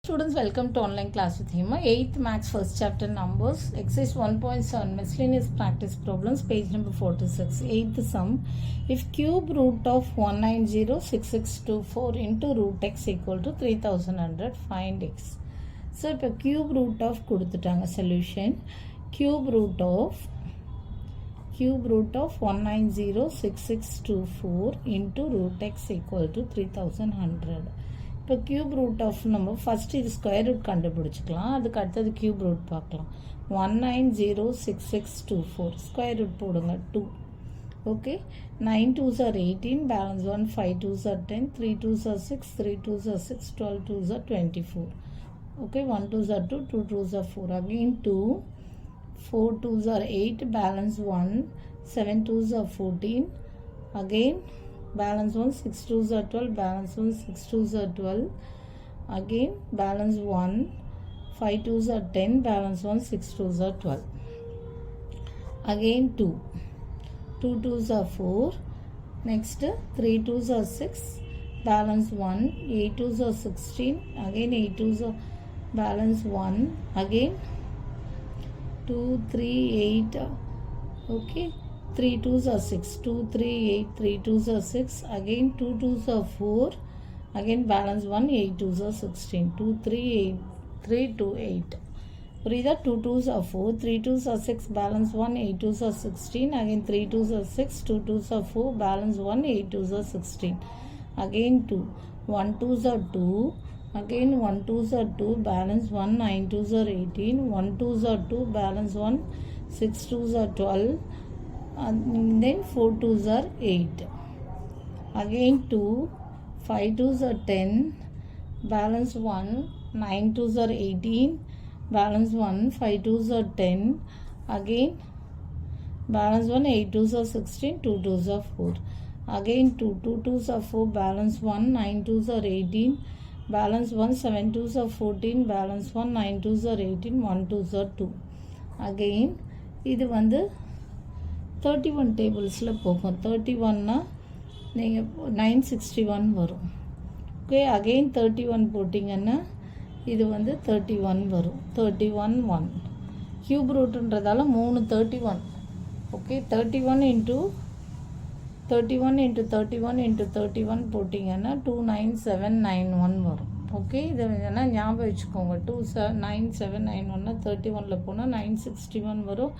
Students, welcome to online class with Hima. 8th Maths first chapter numbers. Exercise 1.7 miscellaneous practice problems, page number 46. 8th sum. If cube root of 1906624 into root x equal to 3100, find x. So, இப்போ cube root of கொடுத்துட்டாங்க solution. Cube root of 1906624 into root x equal to 3100. இப்போ cube root of நம்ம first இது square root கண்டுபிடிச்சிக்கலாம். அதுக்கு அடுத்தது cube root பார்க்கலாம். 1906624 square root போடுங்க 2. Okay, 9 2s are 18, balance 1, 5 2s are 10, 3 2s are 6, 3 2s are 6, 12 2s are 24. Okay, 1 2s are 2, 2 2s are 4. Again 2, 4 2s are 8, balance 1, 7 2s are 14. Again balance 1, 6 2s are 12, balance 1, 6 2s are 12. Again balance 1, 5 2s are 10, balance 1, 6 2s are 12. Again 2, 2 2s are 4. Next 3 2s are 6, balance 1, 8 2s are 16. Again 8 2s are balance 1. Again 2 3 8. Okay, 3 2s are 6, 2 3 8, 3 2s are 6. Again 2 2s are 4. Again balance 1, 8 2s are 16, 2 3 8, 3 2 8. புரியுதா? 2 2s are 4, 3 2s are 6, balance 1, 8 2s are 16. Again 3 2s are 6, 2 2s are 4, balance 1, 8 2s are 16. Again 2, 1 2s are 2. Again 1 2s are 2, balance 1, 9 2s are 18, 1 2s are 2, balance 1, 6 2s are 12. And then 4 2s are 8. Again 2, 5 2s are 10, balance 1, 9 2s are 18, balance 1, 5 2s are 10. Again balance 1, 8 2s are 16, 2 2s are 4. Again 2, 2 2s are 4, balance 1, 9 2s are 18, balance 1, 7 2s are 14, balance 1, 9 2s are 18, 1 2s are 2. Again இது வந்து 31 டேபிள்ஸில் போகும். 31னா நீங்கள் 961 வரும். Okay, again 31 போட்டிங்கன்னா இது வந்து 31 வரும். 31 1 cube ரூட்டுன்றதால 3 31. ஓகே, 31 இன்ட்டு 31 இன்ட்டு 31 இன்ட்டு 31 போட்டிங்கன்னா 29791 வரும். ஓகே, இதை வேணா ஞாபகம் வச்சுக்கோங்க. 29791 31ல் போனால் 961 வரும்.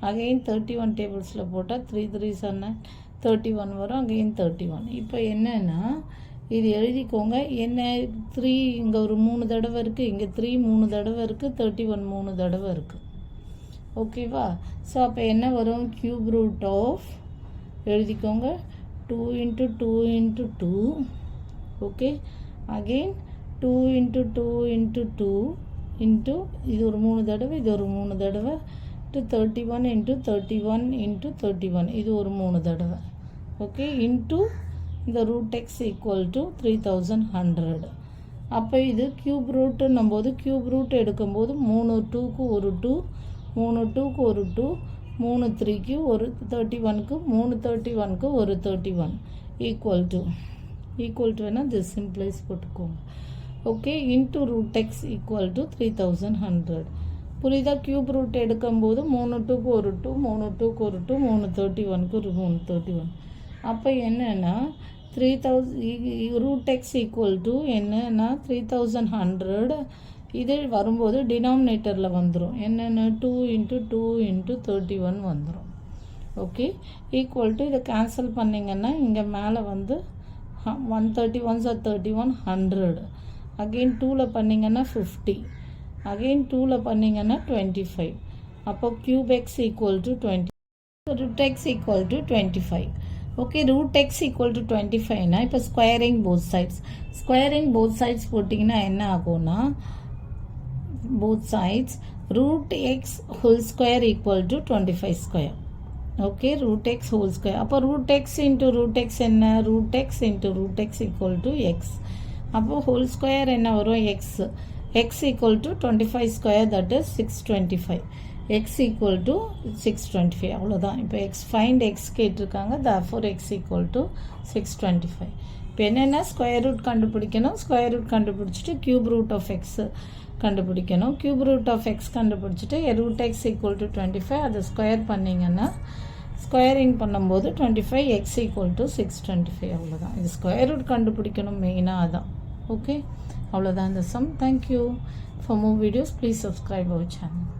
அகெயின் 31 டேபிள்ஸில் போட்டால் 3 3 9 31 வரும். அகெயின் 31. இப்போ என்னன்னா இது எழுதிக்கோங்க. என்ன 3 இங்கே ஒரு 3 தடவை இருக்குது, இங்கே 3 3 தடவை இருக்குது, 31 3 தடவை இருக்குது. ஓகேவா? ஸோ அப்போ என்ன வரும்? கியூப் ரூட் ஆஃப் எழுதிக்கோங்க 2 into 2 into 2. Okay, again 2 into 2 into 2 into இது ஒரு 3 தடவை, இது ஒரு 3 தடவை, to 31 into 31 into 31 இது ஒரு 3 தடவை. ஓகே, இன்ட்டு இந்த ரூட் எக்ஸ் ஈக்குவல் டு 3100. அப்போ இது கியூப் ரூட்டுன்னும் போது கியூப் ரூட் எடுக்கும்போது 3 2க்கு ஒரு 2, 3 2க்கு ஒரு 2, 3 3க்கு ஒரு 31க்கு 3 31க்கு ஒரு 31 ஈக்குவல் டு வேணால் திஸ் சிம்ப்ளைஸ் போட்டுக்கோங்க. Okay, into root x equal to 3100. புரியுதா? கியூப் ரூட் எடுக்கும்போது 3 2க்கு ஒரு 2, 3 2க்கு ஒரு 2, 3 31க்கு ஒரு 3 31. அப்போ என்னென்னா 3000 ரூட் எக்ஸ் ஈக்குவல் டு என்னன்னா 3100. இது வரும்போது டினாமினேட்டரில் வந்துடும். என்னென்ன 2 இன்ட்டு 2 இன்ட்டு 31 வந்துடும். ஓகே, ஈக்குவல் டு இதை கேன்சல் பண்ணிங்கன்னா இங்கே மேலே வந்து 131s are 31 100. அகெயின் 2ல் பண்ணிங்கன்னா 50. அகெயின் 2ல் பண்ணிங்கன்னா 25. அப்போ cube x equal to 20, root x equal to 25. Okay, root x equal to 25னா இப்போ ஸ்கொயரிங் போத் சைட்ஸ் போட்டிங்கன்னா என்ன ஆகும்னா both sides root x whole square equal to 25 square. Okay, root x whole square. அப்போ root x into root x என்ன? Root x into root x equal to x. அப்போ whole square என்ன வரும்? X. x equal to 25 square, that is 625. x equal to 625. அவ்வளோதான். இப்போ x find x கேட்டிருக்காங்க, therefore x equal to 625. இப்போ என்னென்னா square root கண்டுபிடிக்கணும். ஸ்கொயர் ரூட் கண்டுபிடிச்சிட்டு க்யூப் ரூட் ஆஃப் எக்ஸ் கண்டுபிடிக்கணும். க்யூப் ரூட் ஆஃப் எக்ஸ் கண்டுபிடிச்சிட்டு ரூட் எக்ஸ் ஈக்குவல் டு 25 அதை ஸ்கொயர் பண்ணிங்கன்னா ஸ்கொயரிங் பண்ணும்போது 25 எக்ஸ் ஈக்குவல் டு 625. அவ்வளோதான். இது ஸ்கொயர் ரூட் கண்டுபிடிக்கணும் மெயினாக அதான். ஓகே, அவ்வளோதான் இந்த sum. Thank you. For more videos please subscribe our channel.